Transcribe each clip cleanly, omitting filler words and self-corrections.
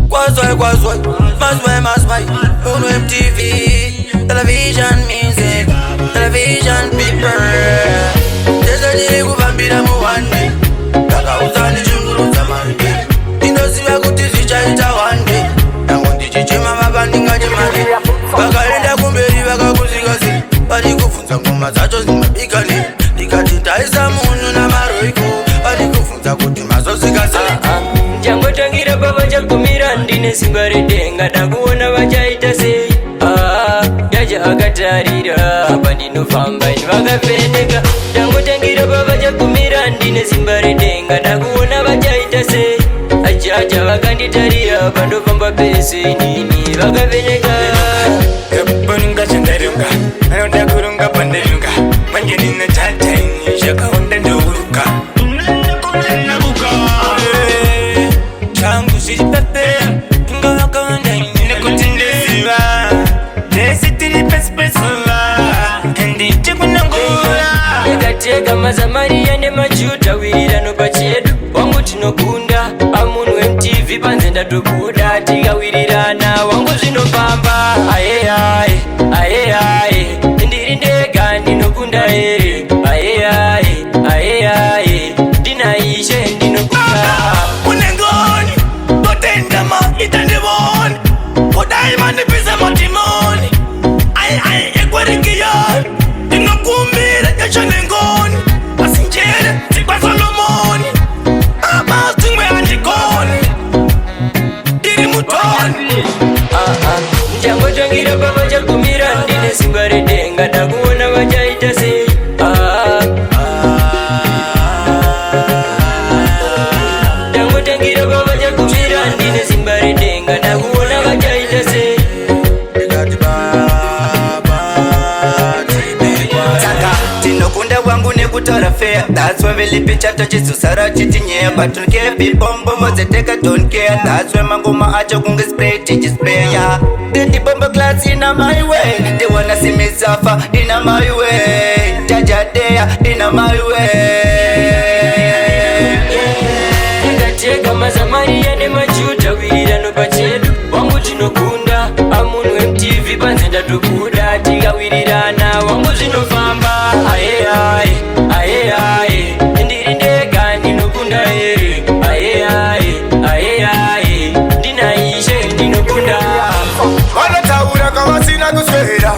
Kwazwai, Maswai, Uno MTV, television music, television people. Tezajiri kubambira muwande, takaudzani chinguru zamande. Ndinoziva kuti zvichaita wande, nango ndichichema mabandinga chemane. Vakaenda kumberi vakakuzikasi, vari kubvunza ngoma dzacho dzimabikane. Ndikati taisa munhu namaroiko, vari kubvunza kuti mazozika sei. Changotangira baba chagumira ndine simba redenga ndakuona vachaita sei. Yaja akatarira apa ndinofamba vakavheneka. Changotangira baba chagumira ndine simba redenga ndakuona vachaita sei. Achacha vakanditarira apa ndofamba pese nini vakavheneka. Kapaninga chandarunga anoda kurunga pandarunga manje nina chataini zvakaunda ndouruka changu zvichipepe inga vakawanda nekuti ndeziva tese tiri pesipesula anditi kunangura yakateka mazamariya nemajuta wirirano pachedu wangu tinokunda amunhu weMTV panze ndatobuda tikawirirana wangu zvinofamba ayeaye ayeaye ndiri ndega ndinokunda here ayeaye ayeaye ndinaishe ndinokunda unengoni kutendama itandivoni kudaimandipisa matimoni ai ekwarikiyani ndinokumbira yachanengoni asinjere tikwasolomoni amasimwe andikoni ndiri mutoni changotangira baba chagumira ndine simba redenga ndakuona vachaita sei. Changotangira baba chagumira ndine simba redenga ndakuona vachaita sei. Tinokunda wangu nekutaura fair. That's why vilipichata chisusara chitinyeya. But don't care bibombo mozeteka don't care. That's why mangoma acho kunge spray tichispray ya. Didi bombo class in my way. They wanna see me suffer in my way. Jajadea in my way. Ndikateka mazamariya nemajuta wirirano pachedu wangu tinokunda amunhu weMTV panze ndatobuda tikawirirana wangu zvinofamba ayeaye ayeaye ndiri ndega ndinokunda here ayeaye ayeaye ndinaishe ndinokunda vanotaura kavasina kuswera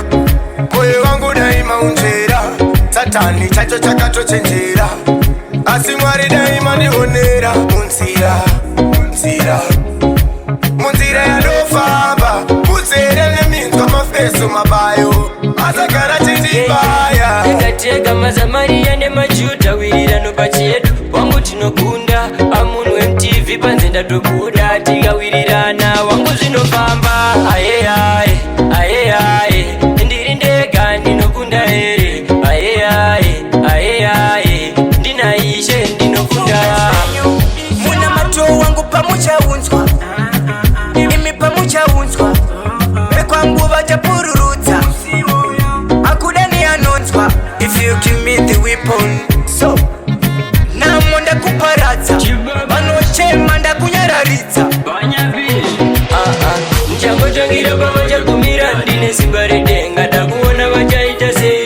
moyo wangu daima unjera satani chacho chakatochenjera asi mwari daima ndionera munzira yanofamba muzere neminzwa mafeso mabayo azagara chitibaya ndikateka mazamariya nemajuta wirirano pachedu wangu tinokunda amunhu weMTV panze ndatobuda tikawirirana wangu zvinofamba ayeaye ayeaye ndiri ndega ndinokunda here ayeaye ayeaye ndinaishe ndinokunda. Muna mato wangu pamuchaunzwa, imi pamuchaunzwa, ekwangu vachapururudza, akuda neanonzwa. If you give me the weapon, so namo ndakuparadza, vanochema ndakunyararidza. Changotangira baba chagumira ndine simba redenga ndakuona vachaita sei.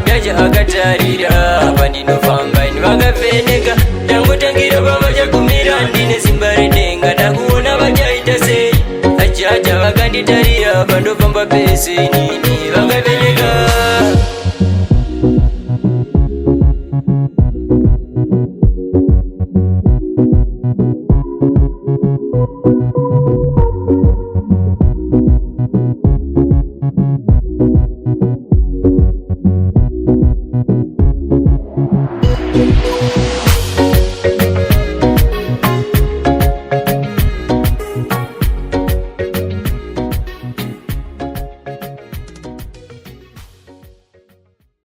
Yaja akatarira apa ndinofamba vakavheneka. Changotangira baba chagumira ndine simba redenga ndakuona vachaita sei. Achacha vakanditarira apa ndofamba pese.